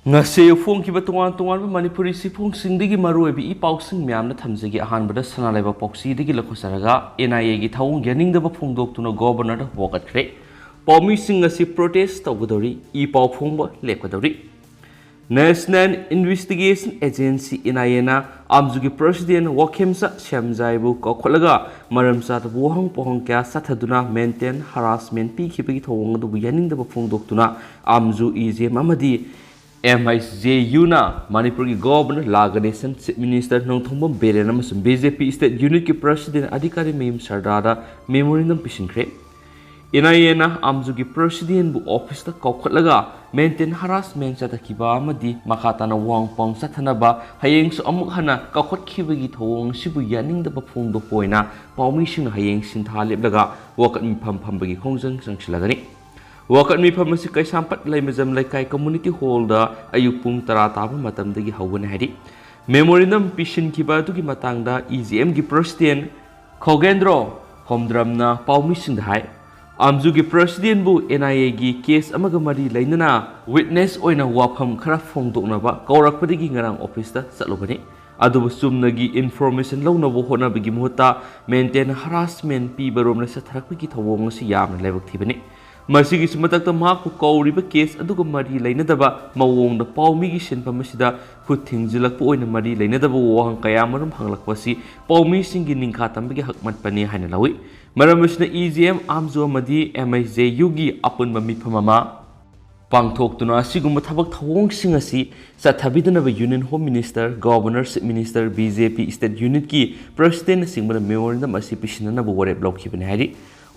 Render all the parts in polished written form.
ngase phongkiba tongan manipuri sifung singdigi maruebi E-Pao sing myamna thamjagi ahanbada sanalaiba poksi digi lakhosaraga NIA gi Thouwong yaningdaba phongdoktuna governor da wakatkre Paomi sing asi Protest Tougaduri E-Pao phongba Lepkaduri National Investigation Agency NIA na amzugi president wakemsa shamjaibu kokholaga maramsa da buhang pohang kya sathaduna maintain harassment pi khibagi Thouwong du yaningdaba phongdoktuna amzu ije mamadi MIJU na Manipur ki governor Laganation Chief Minister Nongthongbam Beren amasung BJP State Unit ki President Adhikari Mem Sardada memorandum pisinkre NIA na amzu ki President bu office ta kaukhatlaga maintain harassment chatakhiba amadi makhatana wangpong sathanaba hayeng su amuk hana kaukhatkibagi Thouwong sibu yaningdaba phongdo poina Paomi sing hayeng sintha lepdaga wakat mi phambagi khongjang sangsilagani wakat mi pharmacy kai sampat lai majam lai kai community hall da ayuk pung tara taba matam dagi hawgan hari memorandum pishin kiba tu ki matang da EGM gi president khogendro homdram na Paomi sing hai amzu gi president bu NIA gi case amaga mari lainana witness oina wafam khara phongdokna ba kaurak padigi ngarang office da salobani adubu sumnagi information lawna bo hona bigi muhta maintain harassment pi barom na satharak gi Thouwong si yam lebak thibani masigi sumatakta maku kauriba case aduga mari lainadaba mawongda Paomi gi senpam asida khut thingzilakpa oina mari lainadaba wahang kaya marum hanglakpasi Paomi singi ningkha tambagi hakmat pani haina lawi maram asina EGM amzu amadi MIJU gi apunba mifamama pangthoktuna asigumba thabak Thouwong sing asi sathabidanaba Union Home Minister Governor Chief Minister BJP State Unit ki President singbana memorandum asi pisinanaba warep lawkhibani hari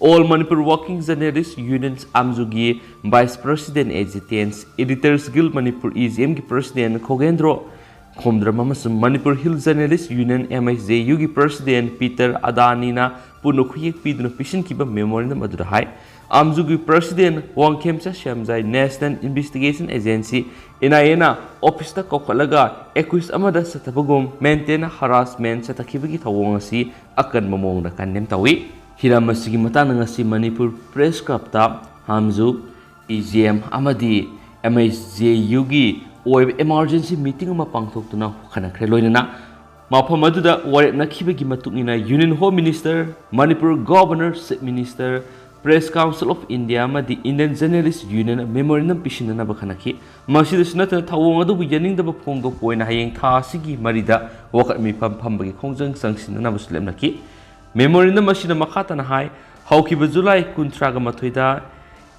All Manipur Working Journalists Unions Amzugi Vice President Agitants Editors Guild Manipur EGM ki President Khogendro Khomdram amasung Manipur Hill Journalists Union MIJU ki President Peter Adani na punukhuyek piduna pisin kiba memorandum adura hai Amzugi President Wangkhemsa Shamjai National Investigation Agency NIA na office ta kokhalaga accuse amada satabagum maintain harassment satakhibagi Thouwong asi akan mamong da kanem tawi Hiram masigi matang ngasi Manipur Press Club ta hamzu EGM amadi MIJU gi oib emergency meeting ama pangthoktuna khanakhre loinana mafam aduda warep nakhibagi matuknina Union Home Minister Manipur Governor Chief Minister Press Council of India amadi Indian Journalists Union memorandum pisinana bakhanaki masida sunata Thouwong adu yaningdaba phongdo poina hayeng tha sigi marida wakat mi phambagi khongjang sangsinana buslemnaki Memorandum asina makhatana hai haukiba July 13 da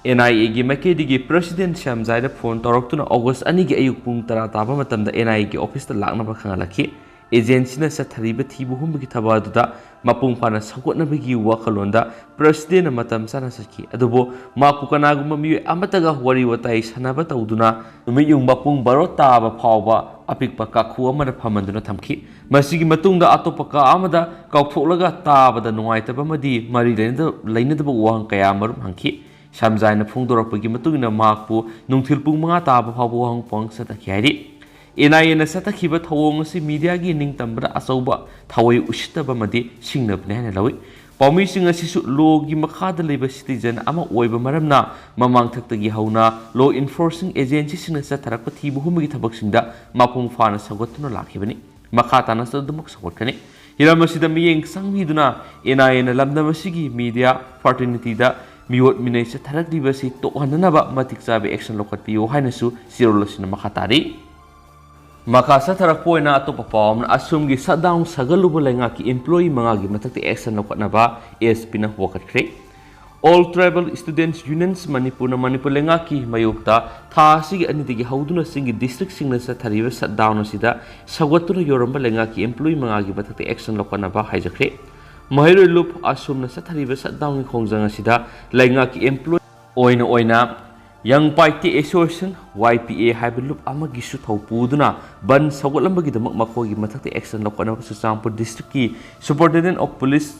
NIA gi makedi gi President Shamjai da phone toroktuna August 2 gi ayuk pung tara taba matamda NIA gi office ta lakna ba khangalaki agency na sathariba thibu humbi thaba da mapung pana sakotna bagi wakalonda President matam sana saki adubo mapu kana gum mi amataga wari watai sanaba tawduna numiyung mapung baro taba phawba apikpa kakhu amana phamanduna thamki masigi matungda atopaka amada kauktholaga tabada nuaitaba madi mari lainadaba wahang kaya marum hangki Shamjaina phongdorakpagi matungina makpu nungthil pung manga taba phawba wahang pang satakhi hairi NIA na satakhiba Thouwong asi media gi ningtambra asauba thawai usitaba madi singnabne hana lawi Paomi sing asi su law gi makhada leba citizen ama oiba maramna mamang thaktagi hauna law enforcing agency sing satharakpa thibu humgi thabak singda mapung fana sagotuna lakhibani makhata na sadumuk sagotkani hiramasida miyeng sangmiduna NIA na lamdamasigi media fraternity da miwot minay sa tharakdibasi tohananaba matiksabi action lokatpiyo hainasu sirolasina makhatari Makasa tarakpoy na ato papawam na assume gi shutdown sagalubo lenga ki employee mga gi matakti action lokot na ba ASP na wakat kre All Tribal Students Unions Manipur na Manipur lenga ki mayukta tha sigi anidigi hauduna singi district singna sa thariba shutdown na sida sagwatuna yoramba lenga ki employee mga gi matakti action lokot na ba haijakre Mahiro loop assume na sa thariba shutdown ni khongjang sida lenga ki employee oina Young Party Association YPA haibalup amagi su thawpuduna ban sagolambagi damak makhogi mathakti action lokana Chuchampur district ki Superintendent of Police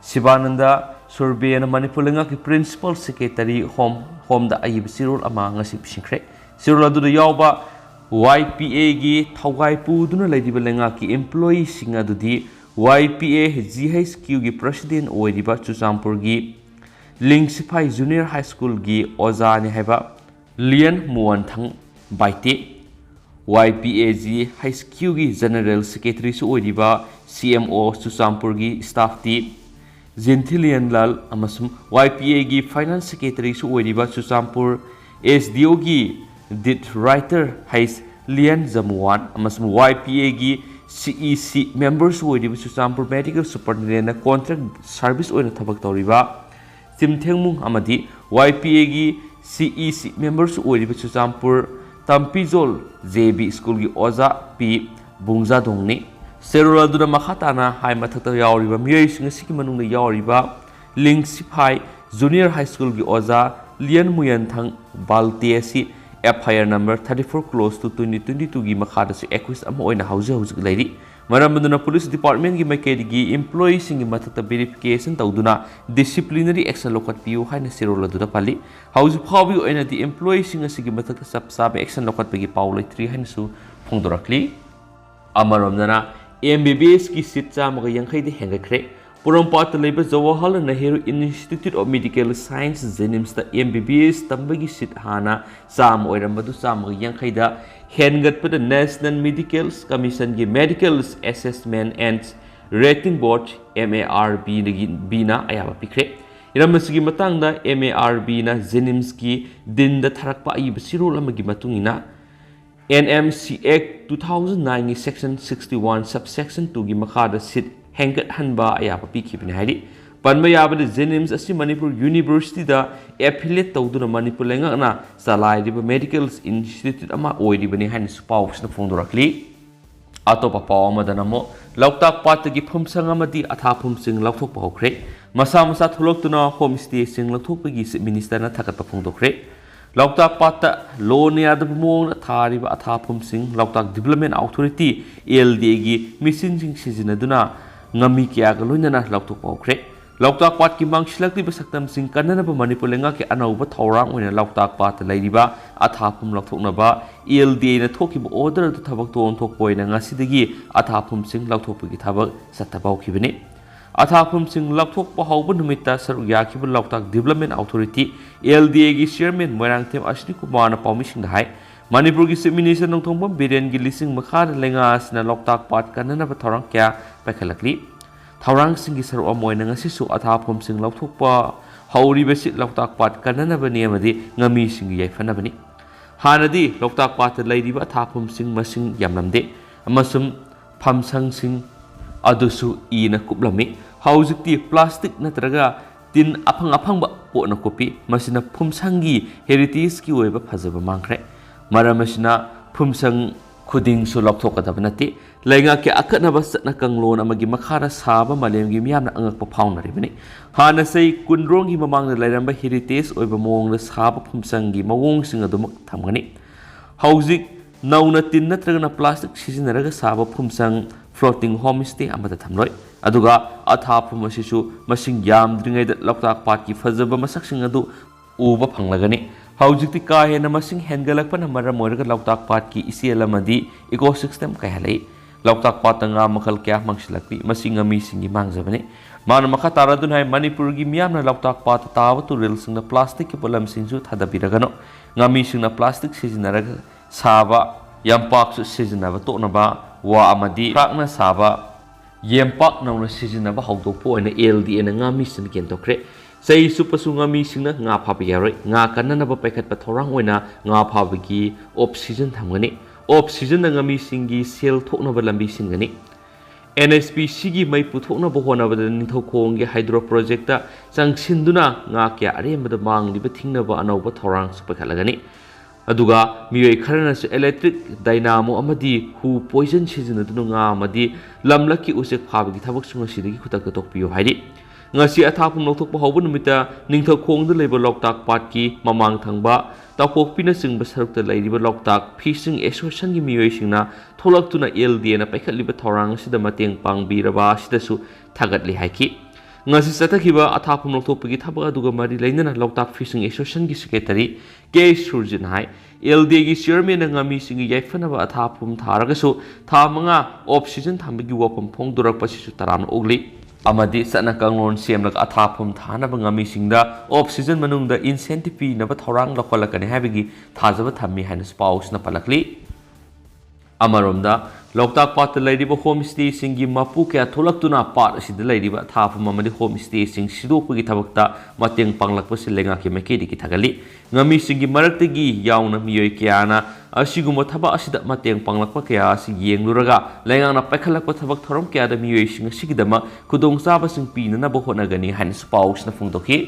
Sivananda Survey na Manipur lenga ki Principal Secretary Home da ayib sirol ama ngasi pisingkre sirol adu da yawba YPA gi thawgai puduna laidiba lenga ki employee singa dudi YPA GHQ gi President oidiba Chuchampur gi Lingsifai Junior High School gi Oza ni haiba Lian Muan Thang Baiti YPAG HQ की General Secretary su oiriba CMO Chuchampur की staff ti Zinthilian Lal amasum YPA की Finance Secretary su oiriba Chuchampur SDO की Dit Writer Hais Lian Zamuan amasum YPA की CEC members su oiriba Chuchampur Medical Superintendent Contract Service oina thabak tawriba Simthengmung amadi YPA की CEC members su oiriba Chuchampur Tampizol JB School की ओजा P बुंजा दोंगनी सेरोला दुना मखाताना high मथक्ता यावरिबा मियैसिंग सिकी मनुंगदा यावरिबा link सिफाई junior high school की ओजा लियन मुयनथंग बालतेसी FIR number 34 close to 2022 की मखादा से aqueous अमा ओइना हाउजे हाउजे लैरी मरमदुना पुलिस डिपार्टमेंट की मैकेडी की एम्प्लॉई सिंग मथक्ता वेरिफिकेशन तौदुना डिसिप्लिनरी एक्शन लोकत पियो हाइना सेरोला दुदा पाली हाउजे फावि ओइना दि एम्प्लॉई सिंग सिगी मथक्ता सब साब एक्शन लोकत पगी पाउ लैत्री हाइनसु फोंदोरकली अमरमदना MBBS की सीट चामगा यंखैदि हेंगख्रे पुरमपात लेबा Jawaharlal Nehru institute of medical science JNIMS दा MBBS तंबगी सीट हाना चाम ओइरमबदु चामगा यंखैदा हेनगतपद नेशनल मेडिकल कमीशन की medical assessment and rating board MARB बीना अयाबा पिख्रे इरमसगी मतंगदा MARB ना जेनिम्स की दिन दा थरकपा अयिब सिरोल अमगी मतुंगिना NMC Act 2009 की सेक्शन 61 सबसेक्शन 2 की मखादा सीट हेंगत हनबा अयाबा पिखिबने हाइदि पनबा याबदे जेनिम्स असि मणिपुर यूनिवर्सिटी दा एफिलिएट तौदुना मणिपुर लेंगना चलाइरिबा मेडिकल इंस्टीट्यूट अमा ओइरिबने हाइन सुपाउसना फोंदोरकली अतोपा पाव अमदनमो लौकताक पातगी फुमसंग अमदि अथा फुमसिंग लौथोकपा होख्रे मसा मसा थुलक्तुना होम स्टे सिंग लौथोकपगी मिनिस्टरना थाकतपा फोंदोख्रे लौकताक पाता लोन यादब मोंग थारिबा अथा फुमसिंग लौकताक डेवलपमेंट अथॉरिटी LDA की मिसिन सिंग सिजिनदुना ngami kya ga loinana lautok paukre lautak pat ki mangsilakli basaktam sing kanana ba manipur lenga ke anauba thawrang oina lautak pat lairiba athapum lauthokna ba LDA na thoki ba order tu thabak ton thok poina ngasidagi athapum sing lauthok gi thabak satabau khibani athapum sing lauthok pa hauba numita saru yakhiba lautak development authority LDA gi chairman moirangthem ashni kumar na Paomi sing hai Manipur की chief minister नोंथोंबा villain की लिसिंग मखाद लेंगा असना लोकताक पाट कनना बा थौरांग क्या पैखलकली थौरांग सिंग की सरो अमोयना ngasisu अथाफम सिंग लौथोकपा हौरिबा seat Loktak पाट कनना बा नियमदि ngami सिंग याइफना बनी हानदि लोकताक पाट लैरिबा अथाफम सिंग मसिंग यामलमदे अमसुम फमसंग सिंग अदुसु ईना कुपलमी हौजिकति प्लास्टिक नत्रगा tin apang apang ba po na kopi masina phumsangi heritage ki oiba phajaba mangkhre maramasina phumsang khuding su lokthok kadabnati lainga ke akatna bas na kanglon amagi makhara saba malem gi miyam na angak pa phaunari bani hana sei kunrong gi mamang na lairamba heritage oiba mong na saba phumsang gi mawong sing adum thamgani haujik nauna tin natragna plastic sizinaraga saba phumsang floating homestay amada thamloi aduga athapum asisu masing yamdringai da loktak pat ki fajaba masaksing adu uba phanglagani haujikti ka hena masing hengalakpana maram moiraga loktak pat ki isielamadi ecosystem ka halai loktak pat nga makhal kya mangsilakpi masing ami singi mangjabani man makha taradun hai manipur gi miyam na loktak pat tawatu rel sing na plastic ki polam singju thadabiragano ngami sing na plastic sizinaraga saba yampak su sizinaba to na ba wa amadi prakna saba yempak nauna sizinaba haudopo ina LDA na ngami sin kentokre sei supasu ngami singna nga phabi yaroi nga kanana ba paikhat pa thorang oina nga phabi gi off season thamgani off season na ngami singi sel thokna ba lambi singani NSPC gi mai puthokna ba hona ba nithokong gi hydro project ta changsinduna nga kya arem ba mang liba thingna ba anau ba thorang supakhalagani aduga miyoi kharana se electric dynamo amadi hu poison season adu nga amadi lamlaki usek phabagi thabak sunga sidagi khutak tokpiyo haidi ngasi athapum lokthok pa hawbu numita ningtho khong da leba loktak pat ki mamang thangba tapokpina singba sarukta laidiba loktak fishing association gi miyoi singna tholaktuna LDA na paikhatliba thorang sida mateng pangbiraba sidasu thagatli haiki ngasi satakhiba athapum lokthokpagi thabak aduga mari lainana loktak fishing association gi secretary K Surjin hai LDA gi chairman na ngami singi yaifanaba athapum tharagasu thamanga oxygen thambagi wapam phongdurak pasisu taram ogli amadi sana kanglon semlak athapum thanaba ngami singda oxygen manungda incentive pi naba thorang lakolakani habigi thajaba thammi haina spouse na palakli Amaromda Loktak Pat Ladiba homestay singi mapu kaya tholak-tuna pat asida ladiba thapam amadi homestay sing sidokpagi thabakta mateng panglakpa silenga ki maikedi ki thagali ngami singi maraktagi yauna miyoi kayana asiguma thaba asida mateng panglakpa kaya asi yengluraga lengangna paikhalakpa thabak thorom kaya da miyoi sing asigidama khudongchaba sing pinana bo honagani hain pausna phungdokhi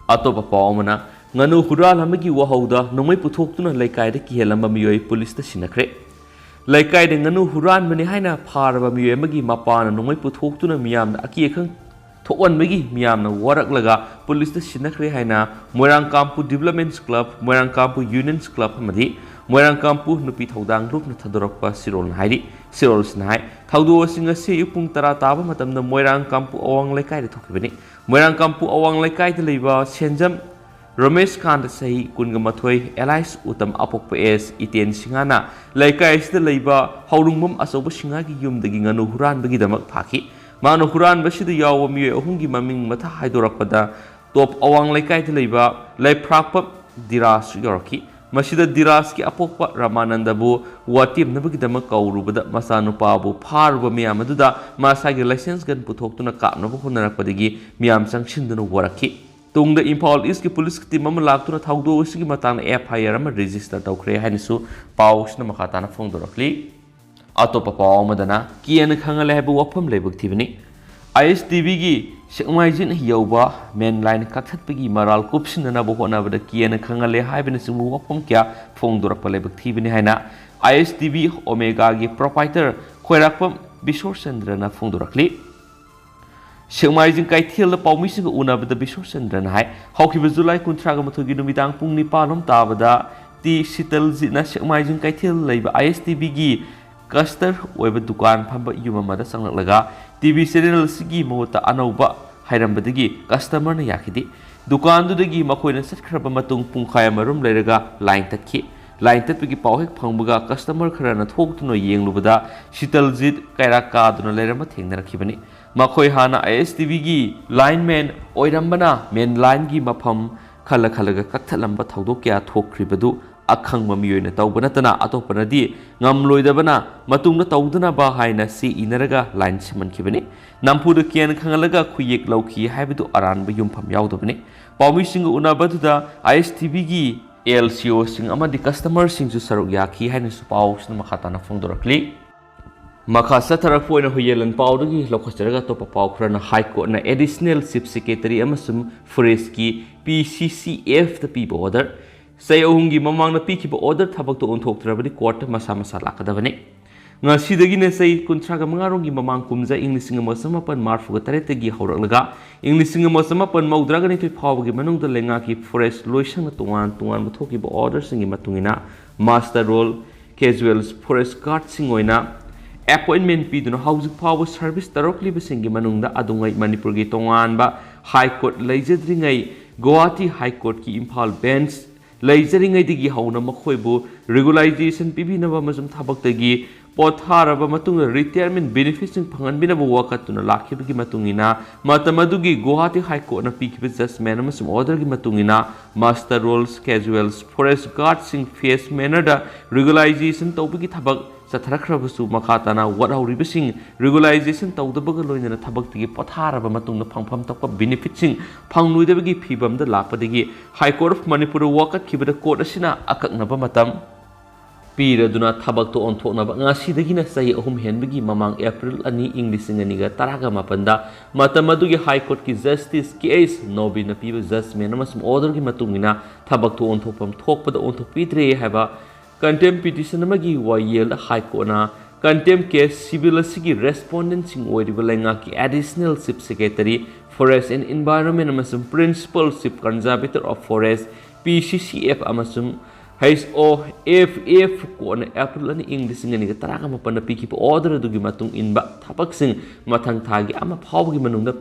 atopa paumana nganu hural amagi wahauda nomai puthokhtuna laikai da kihelamba miyoi police ta sinakre Laikai de nganu huran mani haina pharaba mi emagi mapana nongmai puthokhtuna miyamna akiyekhang thokanbagi miyamna waraklaga police ta sinakre haina Moirangkampu Development Club Moirangkampu Unions Club amadi Moirangkampu nupi thodang rupna thadorakpa sirol hairi sirol snai thaudo singa se upung tara taba matamna Moirangkampu awang laikai de thokibani Moirangkampu awang laikai de leiba senjam Ramesh Khan sahi kunga mathoi Elias utam apokpa es iten singana laikai sida leiba haurungmam asoba singagi yumdagi nganu huran bagi damak phaki mano huran basida yawa miye ahungi maming matha haidorakpada top awang laikai de leiba laiprakpa diras yorki masida diras ki apokpa Ramananda bu watim nabagi damak kaurubada masanu pabu pharba miyam aduda masagi license gan puthoktuna kapnabu hunarakpadagi miyam sangsinduna waraki Tungda Impal East ki police team ama laktuna thaudo sigi matang FIR ama register tawkhre hainisu paus na makhatana phongdorakli atopa paw madana kian khangale habu wafam lebuk thibani ISTV gi Shengmaijin yauba main line kakhatpagi maral kupsinana bo honabada kian khangale haibina simu wafam kya phongdorakpa lebuk thibani haina ISTV Omega gi proprietor khoirakpam Bishor Chandrana phongdorakli Shengmaijin kaithil da Paomi singa unabada Bishor Chandrana hai haukiba July 30 numidang pung 9 tabada ti Sitalzina Shengmaijin kaithil leiba ISTV gi Custer oiba dukan phamba yumamada sanglaklaga TV serial sigi mawta anauba hairambadagi customer na yakidi dukan dudagi makoina satkraba matung pungkhai amarum leiraga line takhi line tatpagi pawhek phangbaga customer kharana thoktuno yenglubada Sitaljit kairaka duna leirama thengnarakibani makhoi hana ISTV gi lineman oirambana main line gi mafam khalaga kakthalamba thaudokya thokkribadu akhangma miyoina tawbanatana atopanadi ngamloidabana matungna tawdana ba haina si inaraga line simankibani nampuda kian khangalaga khuyek lauki haibidu aranba yumpham yaudabani Paomi singa unabaduda ISTV gi LCO sing amadi customer sing su saruk yaki haina su pausna makhatana phongdorakli Makha satarak poina huyelan paudagi lokhacharaga topa paukrana high court na additional chief secretary amasum forest ki PCCF the people order say ohungi mamang na pikiba order thabak to onthoktrabani court masa lakadabani ngasidagi ne say kuntraga mangarongi mamang kumja inglising masamapan marfuga taretagi hawraklaga inglising masamapan maudraga ne phawgi manungda lenga ki forest loisang tungan muthoki ba order singi matungina master role casuals forest guard singoina appointment piduna housing power service tarokli bisingi manungda adungai Manipur gi tongan ba high court leijadringai Guwahati high court ki Imphal bench leijadringai digi hauna makhoibu regularization pibinaba masum thabaktagi potharaba matungna retirement benefits sing phanganbinaba wakatuna lakhibagi matungina matamadugi Guwahati high court na pikiba judgment amasum order gi matungina master roles casuals forest guard sing face manner da regularization tawbigi thabak Satharakrabasu makhatana wadauribasing regularization tawdabaga loinana thabaktigi potharaba matungna phangpham takpa benefit sing phangnuidabagi phibamda lakpadagi High Court of Manipur wakat kibada court asina akaknaba matam piraduna thabak to onthoknaba ngasidagina sahi ahum henbagi mamang April 2 English nganiga taraga mapanda matamadugi High Court ki Justice case nobina piba judgment amasum order gi matungina thabak to onthokpam thokpada onthokpidre haba Contempt petition amagi wayel High Court na contempt case civil asigi respondent sing oiriba lenga ki additional chief secretary forest and environment amasum principal chief conservator of forest PCCF amasum HOFF ko na April ani English ngani ga taraga mapana piki order dugi matung inba thapak sing mathang thagi ama phawgi manungda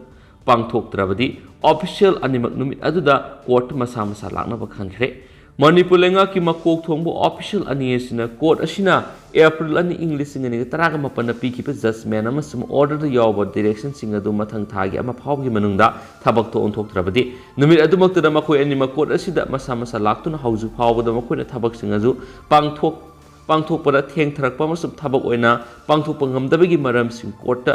pangthok trabadi official animak numit aduda court masa lakna ba khangre Manipur lenga ki makok thongbo official aniesina court asina April ani English ngani taraga mapana piki pe judgment amasum order da yawa direction singa du mathang thagi ama phawgi manungda thabak to onthok trabadi numit adumakta da makoi ani makot asida masa laktuna hauju phawba da makoi na thabak singa ju pangthok पांथोकपदा थेंथरकपा अमसुं थबक ओइना पांथोकपा ngamdabagi maramsing court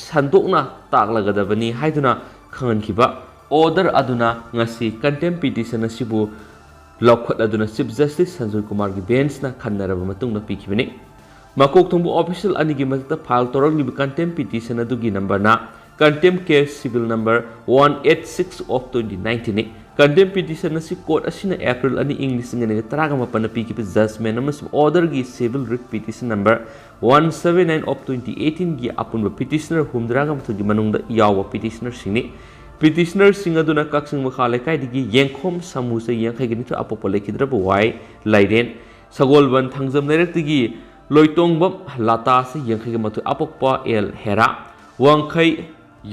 संदोकना ताकलगदबनी हाइदुना खंगनखिबा order aduna ngasi contempt petition asibu लौखट अदुना चीफ जस्टिस संजय कुमार की बेंच ना खन्नरब मतुंग ना पीखिबनी मकोक थोंबु ऑफिशियल अनि की मकता फाइल तोरगलिब कंटेम्प्ट पिटिशन अदुगी नंबर ना contempt case civil number 186 of 2019 ने कंटेम्प्ट पिटिशन असि कोर्ट असिना अप्रैल अनि इंग्लिश ने तरागा मपन पीखिब जजमेंट अमस ऑर्डर की civil writ petition number 179 of 2018 की अपुन पिटिशनर हुमद्रागा मथुगी मनुंगदा याव पिटिशनर सिंगने पिटिशनर सिंह अदुना कक्सिंग मखा लेकाइदगी येंखोम सामुसे यांखैगनिथु अपोपो लेखिद्रब वाई लाइरेन सगोलबन थंगजम लेरक्तगी लोइतोंगबम लाता से यांखैग मथु अपोपा एल हेरा वांखै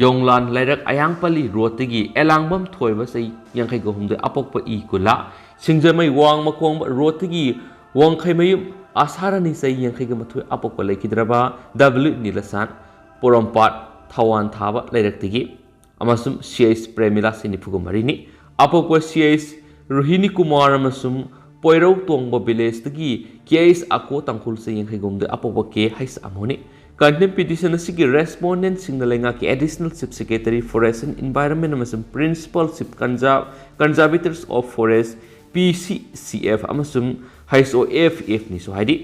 योंगलान लाइरक अयांगपली रोतगी एलांगबम थोइबा से यांखैग हुमदे अपोपा ई कुला सिंगजमै वांग मकोंग रोतगी वांखै मयुम आसारानी से यांखैग मथु अपोपा लेखिद्रबा डब्ल्यू नीलसान पोरमपाट थवान थाबा लेरक्तगी अमसुम सीएस प्रेमिला सिनिफुगो मरिनी अपोपो सीएस रोहिणी कुमार अमसुम पोइरौ तोंगबो विलेज तगी केस अको तंखुल से यंखैगोमदे अपोपो के हाइस अमोनी कंटेम्प्ट पिटिशन सिगी रेस्पोंडेंट सिंगलेंगा के additional chief secretary forest and environment अमसुम principal chief conservators of forest PCCF अमसुम हाइसओएफएफ निसो हाइदी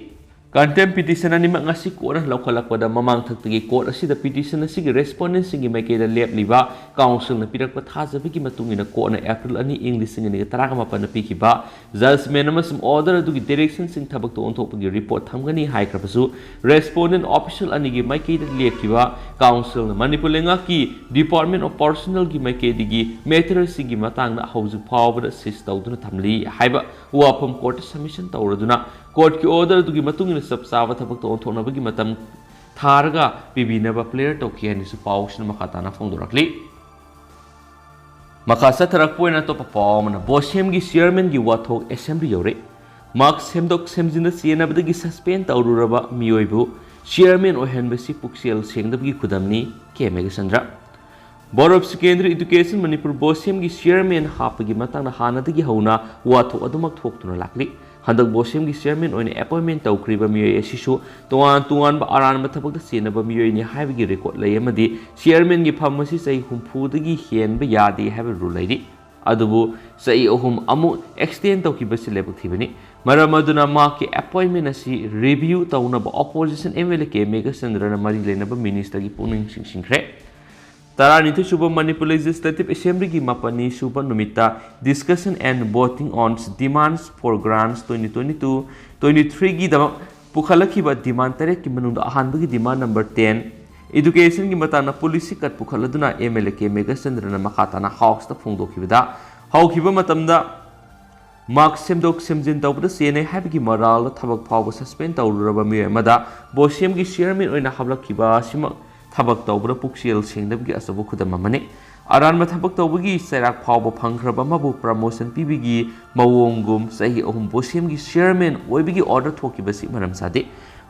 कंटेम्प्ट पिटिशन अनिमक ngasi कोर्ट लौखलकपदा ममांग थक्तगी कोर्ट असिदा पिटिशन असिगी रेस्पोंडेंट सिंगी माइकेदा लेपलिबा काउंसिल न पिरकपा थाजबगी मतुंगिना कोर्ट न अप्रैल अनि इंग्लिश सिंगनि तरागा मपन पिखिबा जजमेंट अमसुम ऑर्डर अदुगी डायरेक्शन सिंग थबक तो ओंथोपगी रिपोर्ट थमगनी हाइक्रबसु रेस्पोंडेंट ऑफिशियल अनिगी माइकेदा लेपकिबा काउंसिल न मणिपुर की डिपार्टमेंट ऑफ पर्सनल की माइकेदिगी मैटर सिंगी मतांगना हौजु फावबदा सिस तौदुना थमली हाइबा वाफम कोर्ट सबमिशन तौरदुना कोर्ट की ऑर्डर दुगी मतुंगिना सब चाव थबक तो ओंथोनबगी मतम थारगा पिबिनबा प्लेयर तौकी हनिसु पाउसन मखाताना फोंदोरकली मखासा थरक पोइना तो पावमना बोसेम की चेयरमैन की वाथोक असेंबली यौरे मार्क सेमदोक सेमजिना चेनबदगी सस्पेंड तौरुरबा मियोइबु चेयरमैन ओहनबसी पुक्सेल सेंगदबगी खुदमनी केमेगसंद्रा board of secondary education Manipur BOSEM की चेयरमैन हापगी मतंगना हानदगी हौना वाथोक अदुमक थोक्तुना लाकली हंदक बोसेम की चेयरमैन ओइने अपॉइंटमेंट तौक्रीबा मियोय असिसु तोआन अरानबा थबक सेनबा मियोयनि हाइबगी रिकॉर्ड लय अमदि चेयरमैन की फम असि सही हुमफुदगी हेनबा यादे हाइबा रूल लैदि अदुबु सही अहुम अमु एक्सटेंड तौकीबसि लेबथिबनि मरम अदुना माकी अपॉइंटमेंट असि रिव्यू तौनबा ऑपोजिशन एमएलए के मेघचंद्रन मरि लेनबा मिनिस्टर की पुनिंग सिंसिंख्रे तरानिथु सुबह मणिपुर लेजिस्लेटिव असेंबली की मापनी सुबह नुमिता discussion and voting on demands for grants 2022-23 की दमक पुखलखिबा डिमांड तरेक की मनुंग अहानबगी डिमांड नंबर 10 एजुकेशन की मताना पुलिस कट पुखलदुना एमएलए के मेघचंद्रन मखाताना हाउस ता फोंदोखिबदा हौखिबा मतमदा मार्क सेमदोक सेमजिन तौबदा सेने हाइबगी मराल थबक फाव सस्पेंड तौरुरबा मिय मदा बोसेम की चेयरमैन ओइना हाबलखिबा सिम थबक तौबदा पुक्सेल सेंगदबगी असबु खुदम मने अरानबा थबक तौबगी सैराक फाव फंखरबा मबु प्रमोशन पीबीगी मवोंगुम सही अहुम बोसेम की चेयरमैन ओइबगी ऑर्डर थोकिबसी मरम सादे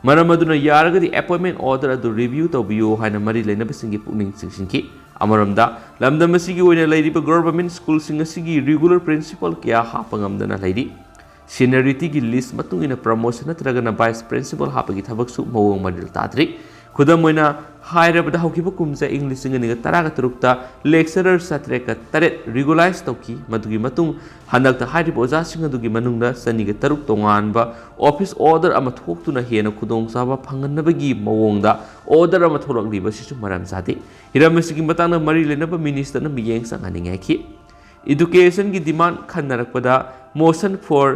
मरम अदुना यारगदी अपॉइंटमेंट ऑर्डर अदु रिव्यू तौबियो हाइना मरि लेनबसिंगी पुनिंग सिंसिंकी अमरमदा लमदमसिगी ओइना लैरिबा गवर्नमेंट स्कूल सिंगसिगी रेगुलर प्रिंसिपल क्या हापंगमदना लैरि सीनियरिटी की लिस्ट मतुंगिना प्रमोशन नत्रगना वाइस प्रिंसिपल हापगी थबकसु मवोंग मरिल ताद्रि खुदम ओइना हायरबदा हौकिबा कुमजा इंग्लिश सिंगनिगा तरागा तरुक्ता लेक्चरर सत्रेका तरेट रेगुलाइज तौकी मदुगी मतुंग हनकता हाइरिबा ओजा सिंगदुगी मनुंगदा सनिगा तरुक तोंगानबा ऑफिस ऑर्डर अमा थोक्तुना हेना खुदोंग साबा फंगनबगी मवोंगदा ऑर्डर अमा थोलकलिबा सिसु मरम जादे हिरमसिगी मतांगना मरि लेनबा मिनिस्टरना मियेंग संगानिंगाखि एजुकेशन की डिमांड खन्नरकपदा motion for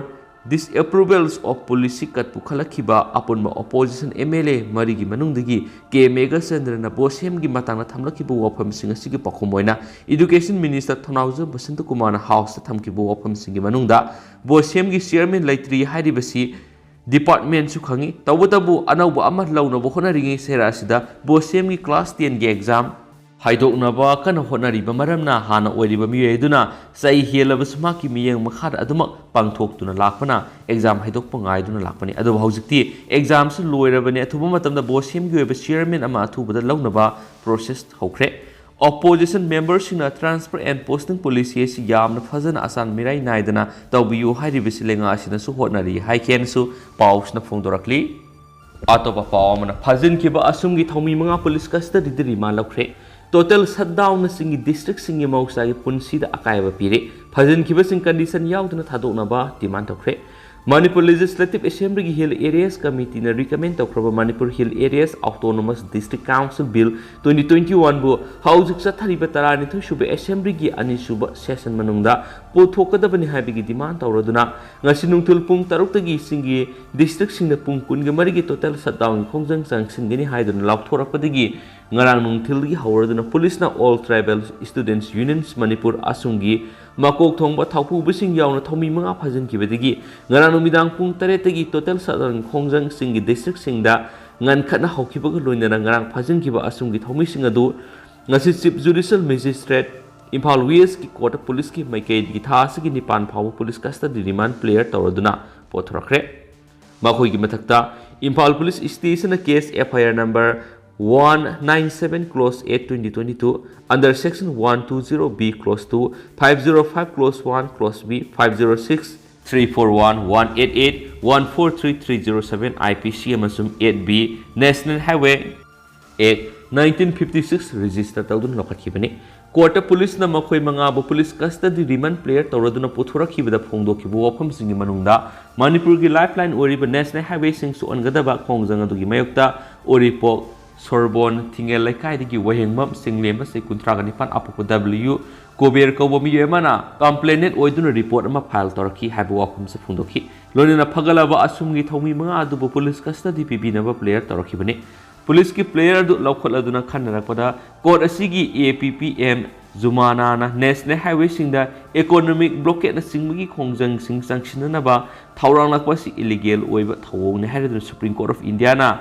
disapprovals of policy cut पुखलखिबा अपुनबा ऑपोजिशन एमएलए मरिगी मनुंगदगी के मेघचंद्रन बोसेम की मतांगना थमलखिबा वाफमसिंग असिगी पखुमोइना एजुकेशन मिनिस्टर थोनाउज बसंत कुमार हाउस थमखिबा वाफमसिंगी मनुंगदा बोसेम की चेयरमैन लैत्री हाइरिबसी डिपार्टमेंट सु खंगी तौबतबु अनौबा अमा लौनबो होनरिंगे सेरासिदा बोसेम की क्लास 10 की एग्जाम हाइदोकनबा कन होनरिबा मरमना हाना ओइरिबा मियेदुना सही हेलबसमा की मियेंग मखाद अदुमक पांगथोक्तुना लाखपना एग्जाम हाइदोकपा गाइदुना लाखपनी अदु हौजिकती एग्जाम सु लोइरबने अथुबा मतमदा बोसेम की ओइबा चेयरमैन अमा अथुबदा लौनबा process हौख्रे opposition members sing transfer and posting policy si yam na phajana asan mirai naidana tawbiyu hairibisi lenga asina su hotnari haiken su paus na phongdorakli atopa paomana phajin kiba asumgi thomi manga police custody di rima laukre total shutdown na singi district singi mausa gi punsi da akaiba pire phajin kiba sing condition yaudna thadokna ba demand tokre Manipur Legislative Assembly ki Hill Areas Committee na recommend tawkraba Manipur Hill Areas Autonomous District Council Bill 2021 bu haujik chathariba tarani thu sube Assembly ki ani suba session manungda pothokadabani haibigi demand tawraduna ngasi nungthul pung 6 tagi singi district singna pung 13 gi total shutdown khongjang changsingni haiduna laukthorapadi ngarang nungthil gi hawraduna police na all tribal students unions Manipur asumgi makok thongba thaupu bising yauna thomi manga phajin kibadigi ngarang numidang pung 3 tagi total shutdown khongjang singi district singda ngan khana hawkibaga loinana ngarang phajin kiba asumgi thomi sing adu ngasi chief judicial magistrate Imphal West ki court police ki maikei gi thasigi nipan phaw police custody remand player tawraduna pothorakre makhoi gi mathakta Imphal police station a case FIR number 197 clause 8 2022 under section 120B clause 2 505 clause 1 clause B 506 341 188 143307 IPC amasum 8B National Highway Act 1956 register tawdun lokathibani Court police na makhoi mangabu police custody remand player tawraduna puthorakhibada phongdokibu wafam singi manungda Manipur gi lifeline oriba National Highway sing su ongadaba khongjang adugi mayokta oripo Sorbon Tingel Laikai digi wahengmam singlema se kuntragani pan apoku W Kober ko bomi yemana complainant oiduna report ama file torki habu wafam se phungdoki lonina phagalaba asumgi thomi manga adubu police custody pibinaba player torki bani police ki player du laukholaduna khannarakpada court asigi APPM Zumana na National Highway singda economic blockade na singmagi khongjang sing sanctionana ba Thouwong lakwa si illegal oiba Thouwong ne haiduna Supreme Court of India na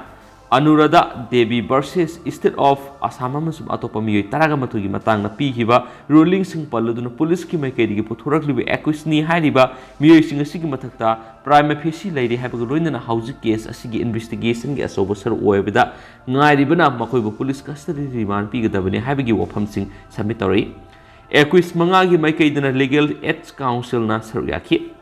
Anuradha Devi versus State of Assam amasum atopa miyoi taraga mathugi matang na pihiba ruling sing paluduna police ki maikei gi puthorakliba accuse ni hairiba miyoi sing asigi mathakta prima facie leiri haibaga loinana hauji case asigi investigation gi asoba sar oibada ngairibana makoibu police custody remand pigadabani haibagi wafam sing submit tori accuse manga gi maikei dana legal aid council na saryaki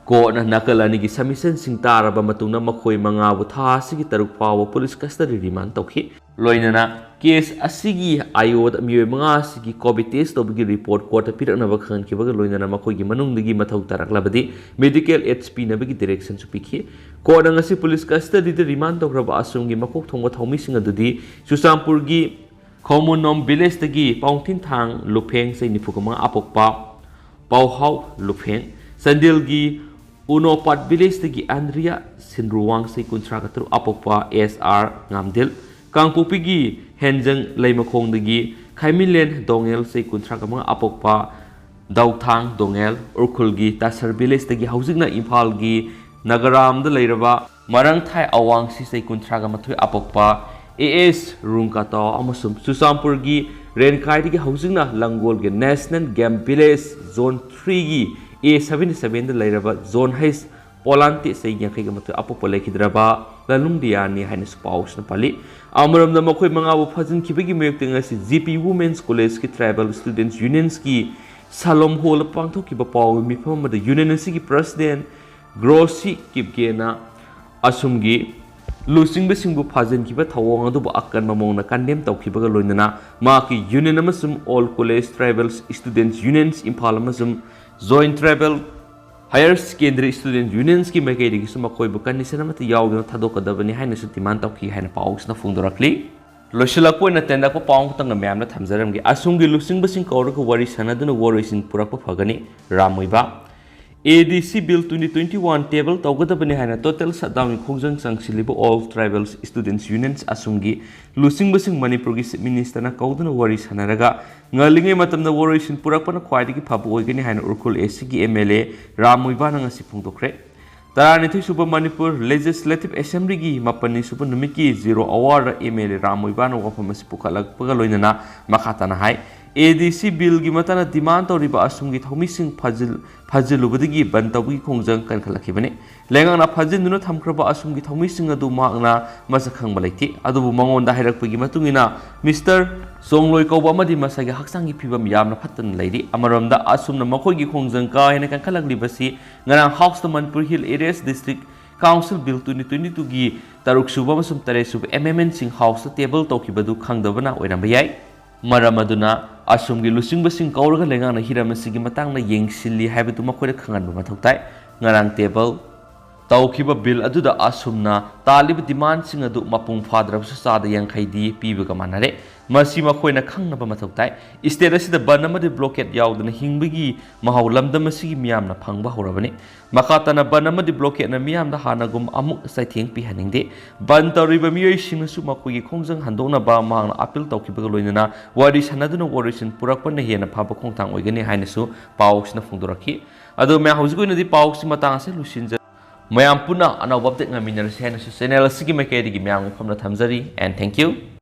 ko na nakalani gi submission sing taraba matungna makhoi mangabu tha asigi taruk pawa police custody remand tokhi loinana case asigi ayod miyoi manga asigi covid test tobigi report court pirakna ba khan ki baga loinana makhoi gi manung digi mathau taraklabadi medical HP na bagi direction su pikhi ko na ngasi police custody de remand tokraba asumgi makok thongba thomi sing adudi Susampur gi Khomunom village dagi Paungtin thang Lupeng sei nifukama apokpa Pauhau Lupeng Sandil gi Unopat village dagi Andrea Sinruwang sei kuntragatur apokpa SR Ngamdil Kangpupi gi Henjang Leimakhong dagi Khaimilen Dongel sei kuntragama apokpa Dauthang Dongel Urkhul gi Tasar village dagi haujingna Imphal gi Nagaram da leiraba Marangthai Awang si sei kuntragama thui apokpa AS Rungkata amasum Susampur gi Renkai dagi haujingna Langol gi National Game Village Zone 3 gi A77 da leiraba zone H Polanti sei yakhai ga matu apopo lekhidraba lalung diani haina spouse na pali amaram na makhoi mangabu phajin khibagi mayokte ngasi GP Women's College ki tribal students unions ki Salom hol pangtho ki ba Paomi pham da union si ki president Grossi kibgena asumgi Lusing besingbu phajin ki ba Thouwong adu ba akkan mamong na condemn tawkibaga loinana ma ki union amasum all college tribal students unions Imphal amasum Joint Tribal Higher Secondary Student Unions ki maikei digi suma khoi bu condition amati yauduna thadokadabani haina su demand tawki haina paus na phungdorakli loshilakpo na tenda ko paung tang myam na thamjaramgi asumgi lusing basing kauraka wari sanaduna warisin purakpa phagani ramoiba ADC Bill 2021 table tawgadabani haina total shutdown khongjang changsilibu all tribal students unions asumgi lusing basing Manipur gi minister na kauduna wari sanaraga ngalingai matamna warisin purakpa na khwaidigi phabu oigani haina Urkhul AC gi MLA Ramoiba na ngasi phungdokre Tarani suba Manipur Legislative Assembly gi mapani suba numiki 0 hour MLA Ramoiba na wafamasi pukhalak pagaloinana makhatana hai ADC bill की मतना demand तौरीब assume की थौमिसिंग फजिलुबदगी बन तौबगी खोंजंग कनखलखिबने लेंगाना फजिलनुना थमख्रबा assume की थौमिसिंग अदु मांगना मसक खंगबा लेति अदुबु मंगोंदा हाइरकपगी मतुंगिना mister सोंगलोय कौबा अमदि मसागी हक्सांगी फिबम यामना फत्तन लेरि अमरमदा असुमना मखोयगी खोंजंग का हेना कनखलखलिबसी ngana House the Manipur Hill Areas District Council Bill 2022 gi taruk suba masum tare sub amendment sing House table tokibadu khangdabana oiramba yai maramaduna asum gi lusing basing kauraga lengana hiramasi gi matangna yengsilli haibatu makoida khanganba mathoktai ngarang table taukiba bill aduda asumna talib demand sing adu mapung fadrabsu sada yankhaidi pibaga manare masi makoina khangnaba mathoktai state asida banamadi blockade yaudana hingbagi mahau lamdam asigi miyamna phangba horabani makatana banamadi blockade na miyamda hanagum amuk saitheng pi haningde ban tariba miyoi singsu makogi khongjang handona ba mangna appeal taukibaga loinana wari sanaduna warisin purakpana hena phaba khongthang oigani hainasu pausna phungdorakhi adu me haujugoina di pausi matang ase lusinja mayam puna anawabte ngaminarse hainasu channel asigi maikedi gi miyam famna thamjari and thank you